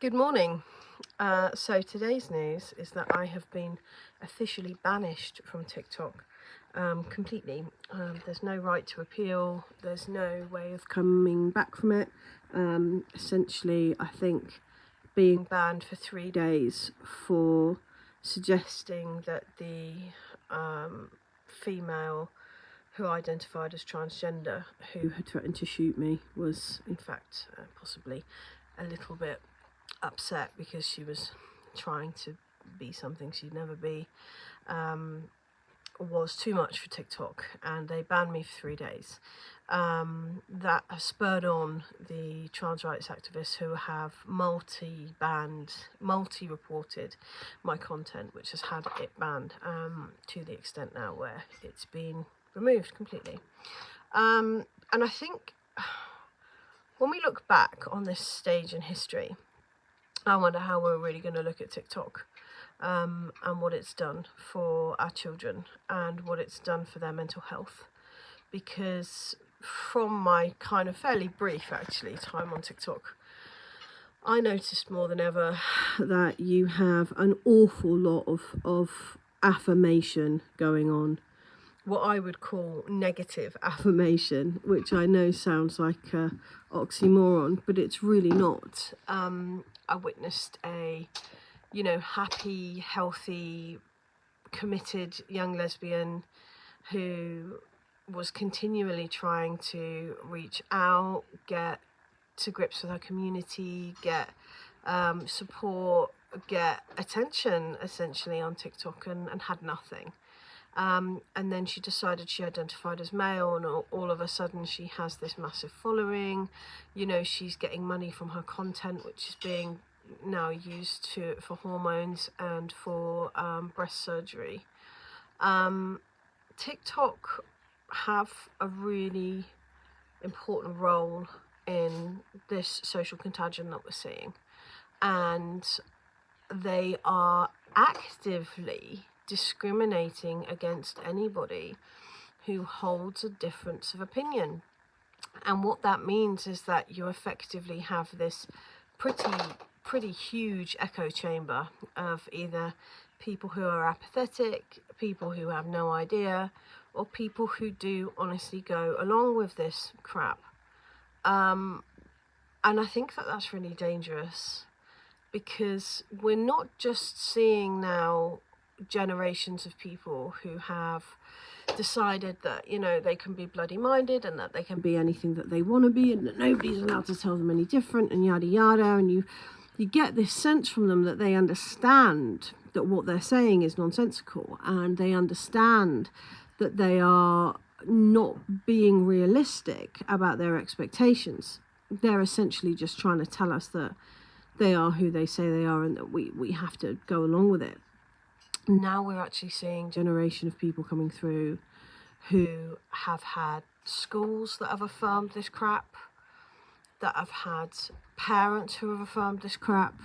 Good morning. So today's news is that I have been officially banished from TikTok completely. There's no right to appeal. There's no way of coming back from it. Essentially, I think being banned for 3 days for suggesting that the female who identified as transgender who had threatened to shoot me was in fact possibly a little bit upset because she was trying to be something she'd never be, was too much for TikTok, and they banned me for 3 days. That has spurred on the trans rights activists who have multi-reported my content, which has had it banned to the extent now where it's been removed completely. And I think when we look back on this stage in history, I wonder how we're really going to look at TikTok and what it's done for our children and what it's done for their mental health. Because from my kind of fairly brief, actually, time on TikTok, I noticed more than ever that you have an awful lot of affirmation going on. What I would call negative affirmation, which I know sounds like a oxymoron, but it's really not. I witnessed a, happy, healthy, committed young lesbian who was continually trying to reach out, get to grips with her community, get support, get attention essentially on TikTok, and had nothing. And then she decided she identified as male, and all of a sudden she has this massive following. She's getting money from her content, which is being now used for hormones and for breast surgery. TikTok have a really important role in this social contagion that we're seeing, and they are actively discriminating against anybody who holds a difference of opinion. And what that means is that you effectively have this pretty huge echo chamber of either people who are apathetic, people who have no idea, or people who do honestly go along with this crap. And I think that that's really dangerous, because we're not just seeing now generations of people who have decided that, they can be bloody minded and that they can be anything that they want to be and that nobody's allowed to tell them any different and yada yada, and you get this sense from them that they understand that what they're saying is nonsensical, and they understand that they are not being realistic about their expectations. They're essentially just trying to tell us that they are who they say they are and that we have to go along with it. Now we're actually seeing a generation of people coming through who have had schools that have affirmed this crap, that have had parents who have affirmed this crap,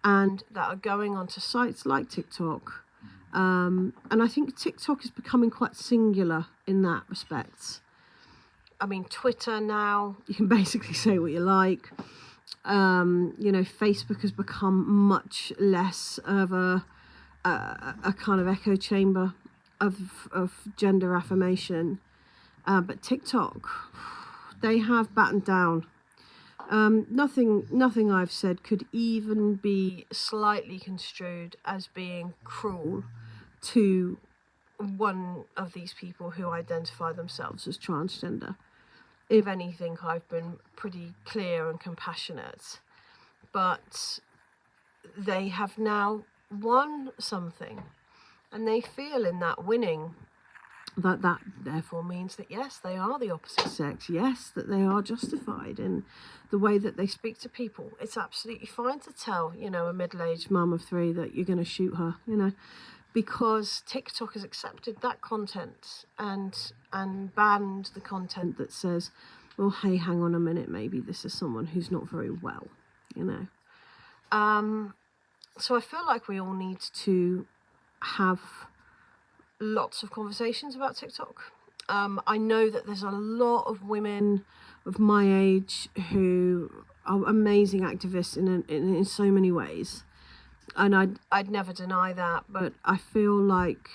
and that are going onto sites like TikTok. And I think TikTok is becoming quite singular in that respect. I mean, Twitter now, you can basically say what you like. Facebook has become much less of a kind of echo chamber of gender affirmation. But TikTok, they have battened down. Nothing I've said could even be slightly construed as being cruel to one of these people who identify themselves as transgender. If anything, I've been pretty clear and compassionate. But they have now won something, and they feel in that winning that therefore means that yes, they are the opposite sex, yes, that they are justified in the way that they speak to people. It's absolutely fine to tell, a middle-aged mum of 3 that you're going to shoot her, because TikTok has accepted that content and banned the content that says, well, hey, hang on a minute, maybe this is someone who's not very well, So I feel like we all need to have lots of conversations about TikTok. I know that there's a lot of women of my age who are amazing activists in so many ways, and I'd never deny that, but I feel like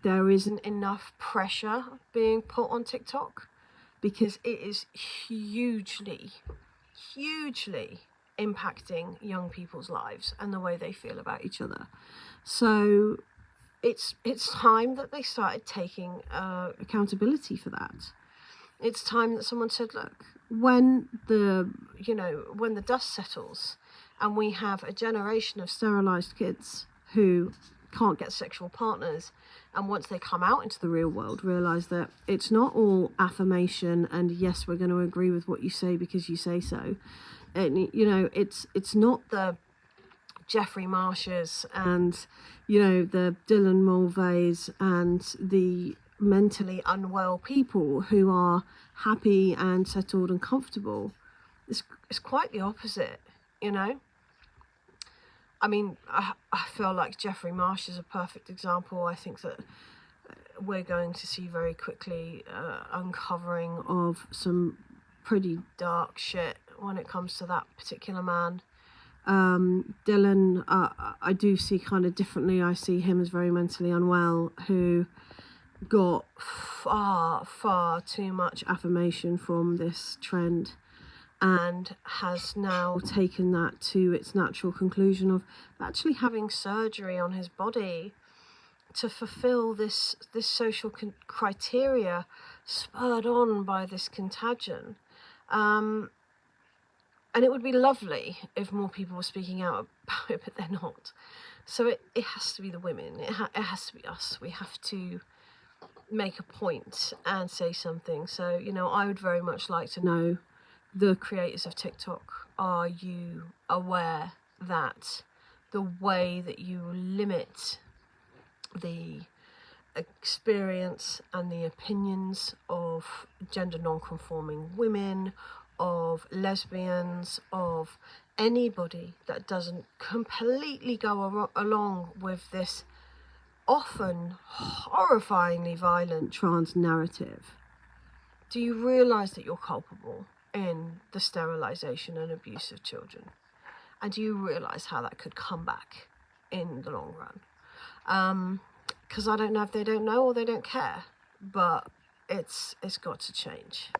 there isn't enough pressure being put on TikTok, because it is hugely impacting young people's lives and the way they feel about each other. So it's time that they started taking accountability for that. It's time that someone said, look, when the dust settles and we have a generation of sterilized kids who can't get sexual partners, and once they come out into the real world realize that it's not all affirmation and yes, we're going to agree with what you say because you say so, and it's not the Jeffrey Marshes and the Dylan Mulvays and the mentally unwell people who are happy and settled and comfortable. It's quite the opposite. I mean, I feel like Jeffrey Marsh is a perfect example. I think that we're going to see very quickly uncovering of some pretty dark shit when it comes to that particular man. Dylan, I do see kind of differently. I see him as very mentally unwell, who got far too much affirmation from this trend, and has now taken that to its natural conclusion of actually having surgery on his body to fulfill this social criteria spurred on by this contagion. And it would be lovely if more people were speaking out about it, but they're not. So it has to be the women. It has to be us. We have to make a point and say something. So, I would very much like to know, the creators of TikTok, are you aware that the way that you limit the experience and the opinions of gender non-conforming women, of lesbians, of anybody that doesn't completely go along with this often horrifyingly violent trans narrative, do you realise that you're culpable in the sterilisation and abuse of children? And do you realise how that could come back in the long run? Because I don't know if they don't know or they don't care, but it's got to change.